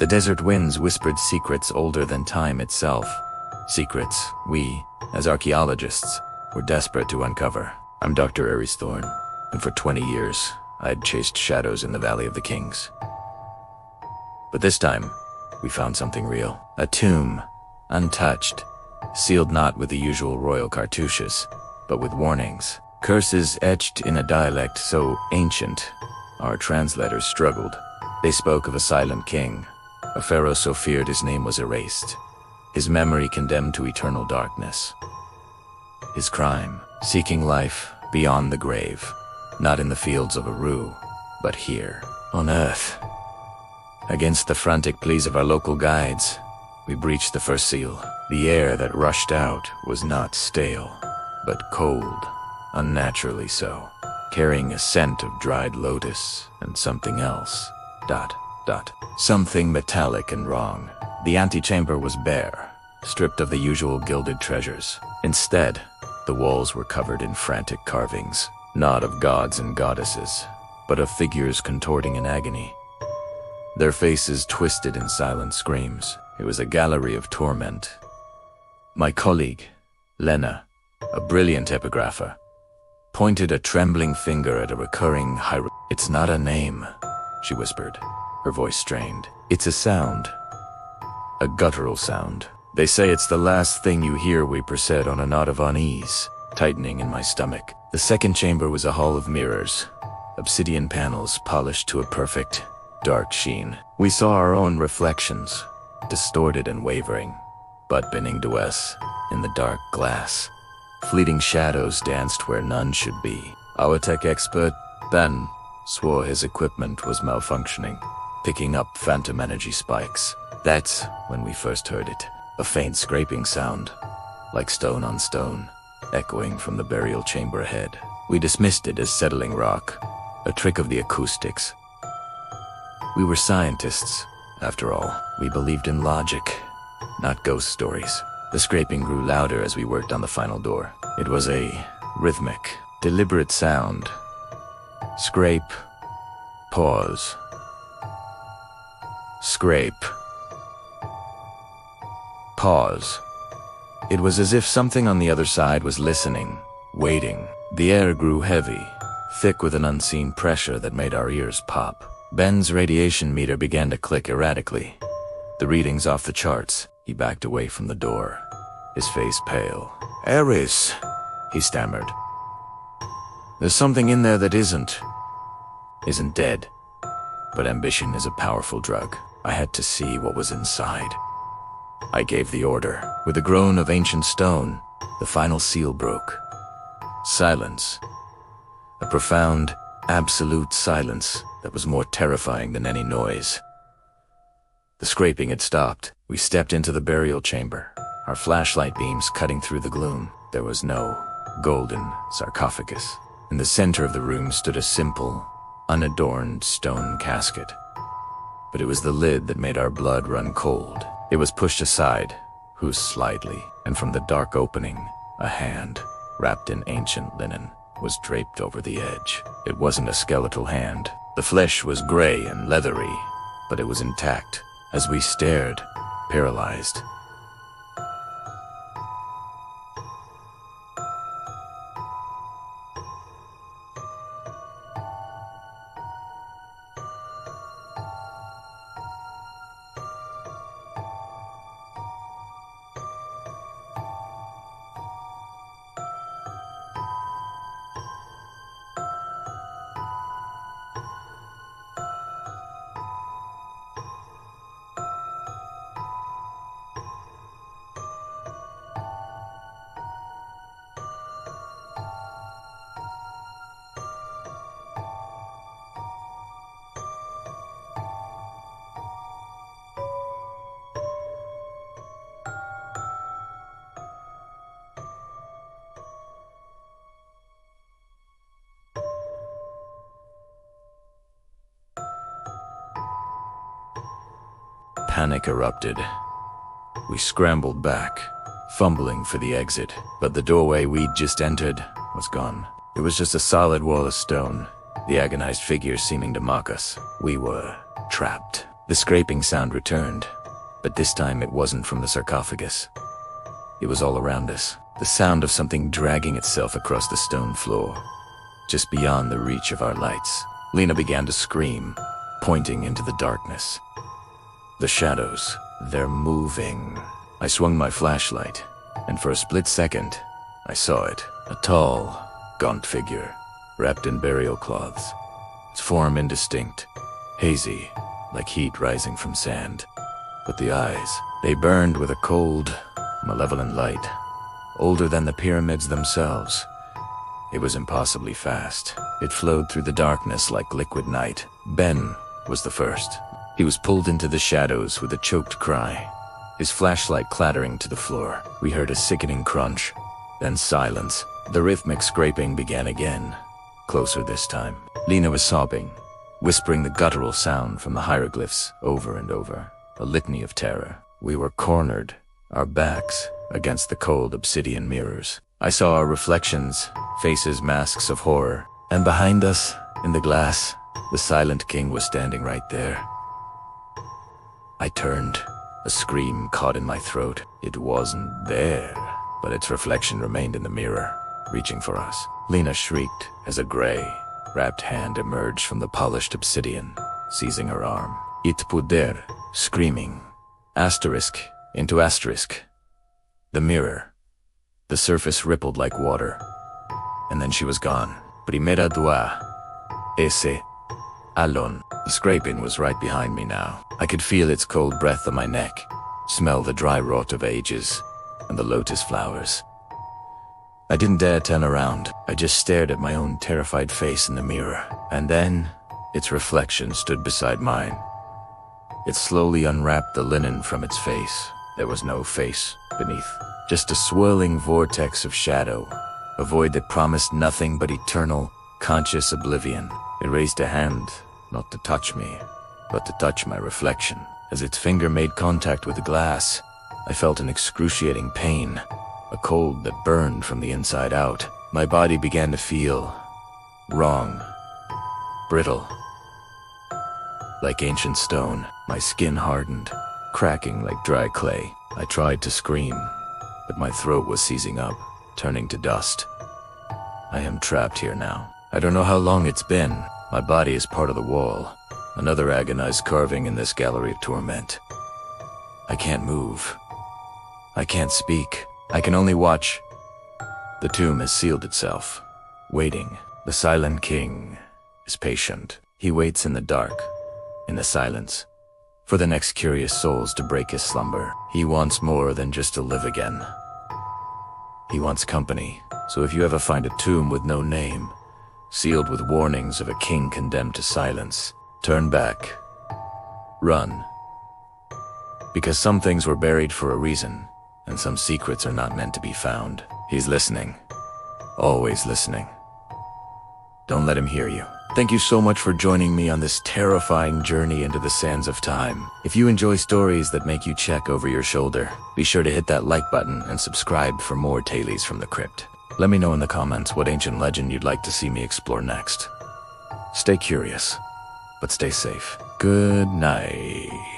The desert winds whispered secrets older than time itself. Secrets we, as archaeologists, were desperate to uncover. I'm Dr. Aris Thorne, and for 20 years, I had chased shadows in the Valley of the Kings. But this time, we found something real. A tomb, untouched, sealed not with the usual royal cartouches, but with warnings. Curses etched in a dialect so ancient, our translators struggled. They spoke of a silent king, a pharaoh so feared his name was erased, his memory condemned to eternal darkness. His crime, seeking life beyond the grave, not in the fields of Aru, but here, on Earth. Against the frantic pleas of our local guides, we breached the first seal. The air that rushed out was not stale, but cold, unnaturally so, carrying a scent of dried lotus and something else. ... Something metallic and wrong. The antechamber was bare, stripped of the usual gilded treasures. Instead, the walls were covered in frantic carvings, not of gods and goddesses, but of figures contorting in agony. Their faces twisted in silent screams. It was a gallery of torment. My colleague, Lena, a brilliant epigrapher, pointed a trembling finger at a recurring hieroglyph. "It's not a name," she whispered, her voice strained. "It's a sound. A guttural sound. They say it's the last thing you hear," we said on a knot of unease, tightening in my stomach. The second chamber was a hall of mirrors, obsidian panels polished to a perfect, dark sheen. We saw our own reflections, distorted and wavering, but beneath us, in the dark glass, fleeting shadows danced where none should be. Our tech expert, Ben, swore his equipment was malfunctioning, picking up phantom energy spikes. That's when we first heard it, a faint scraping sound, like stone on stone, echoing from the burial chamber ahead. We dismissed it as settling rock, a trick of the acoustics. We were scientists, after all. We believed in logic, not ghost stories. The scraping grew louder as we worked on the final door. It was a rhythmic, deliberate sound. Scrape, pause. Scrape, pause. It was as if something on the other side was listening, waiting. The air grew heavy, thick with an unseen pressure that made our ears pop. Ben's radiation meter began to click erratically. The readings off the charts. He backed away from the door, his face pale. "Aris," he stammered. "There's something in there that isn't dead. But ambition is a powerful drug. I had to see what was inside." I gave the order. With a groan of ancient stone, the final seal broke. Silence. A profound, absolute silence that was more terrifying than any noise. The scraping had stopped. We stepped into the burial chamber, our flashlight beams cutting through the gloom. There was no golden sarcophagus. In the center of the room stood a simple, unadorned stone casket. But it was the lid that made our blood run cold. It was pushed aside, slightly, and from the dark opening, a hand, wrapped in ancient linen, was draped over the edge. It wasn't a skeletal hand. The flesh was gray and leathery, but it was intact. As we stared, paralyzed, panic erupted. We scrambled back, fumbling for the exit, but the doorway we'd just entered was gone. It was just a solid wall of stone, the agonized figure seeming to mock us. We were trapped. The scraping sound returned, but this time it wasn't from the sarcophagus. It was all around us, the sound of something dragging itself across the stone floor, just beyond the reach of our lights. Lena began to scream, pointing into the darkness. The shadows, they're moving. I swung my flashlight, and for a split second, I saw it. A tall, gaunt figure, wrapped in burial cloths. Its form indistinct, hazy, like heat rising from sand. But the eyes, they burned with a cold, malevolent light, older than the pyramids themselves. It was impossibly fast. It flowed through the darkness like liquid night. Ben was the first. He was pulled into the shadows with a choked cry, his flashlight clattering to the floor. We heard a sickening crunch, then silence. The rhythmic scraping began again, closer this time. Lena was sobbing, whispering the guttural sound from the hieroglyphs over and over, a litany of terror. We were cornered, our backs against the cold obsidian mirrors. I saw our reflections, faces masks of horror, and behind us, in the glass, the silent king was standing right there. I turned, a scream caught in my throat. It wasn't there, but its reflection remained in the mirror, reaching for us. Lena shrieked as a gray, wrapped hand emerged from the polished obsidian, seizing her arm. It puder, screaming. Asterisk into asterisk. The mirror. The surface rippled like water. And then she was gone. Primera dua. Ese. Alon. The scraping was right behind me now. I could feel its cold breath on my neck, smell the dry rot of ages, and the lotus flowers. I didn't dare turn around. I just stared at my own terrified face in the mirror. And then, its reflection stood beside mine. It slowly unwrapped the linen from its face. There was no face beneath, just a swirling vortex of shadow, a void that promised nothing but eternal, conscious oblivion. It raised a hand, not to touch me, but to touch my reflection. As its finger made contact with the glass, I felt an excruciating pain, a cold that burned from the inside out. My body began to feel wrong, brittle, like ancient stone. My skin hardened, cracking like dry clay. I tried to scream, but my throat was seizing up, turning to dust. I am trapped here now. I don't know how long it's been. My body is part of the wall, another agonized carving in this gallery of torment. I can't move. I can't speak. I can only watch. The tomb has sealed itself, waiting. The silent king is patient. He waits in the dark, in the silence, for the next curious souls to break his slumber. He wants more than just to live again. He wants company. So if you ever find a tomb with no name, sealed with warnings of a king condemned to silence, turn back. Run. Because some things were buried for a reason, and some secrets are not meant to be found. He's listening. Always listening. Don't let him hear you. Thank you so much for joining me on this terrifying journey into the sands of time. If you enjoy stories that make you check over your shoulder, be sure to hit that like button and subscribe for more Tales from the Crypt. Let me know in the comments what ancient legend you'd like to see me explore next. Stay curious, but stay safe. Good night.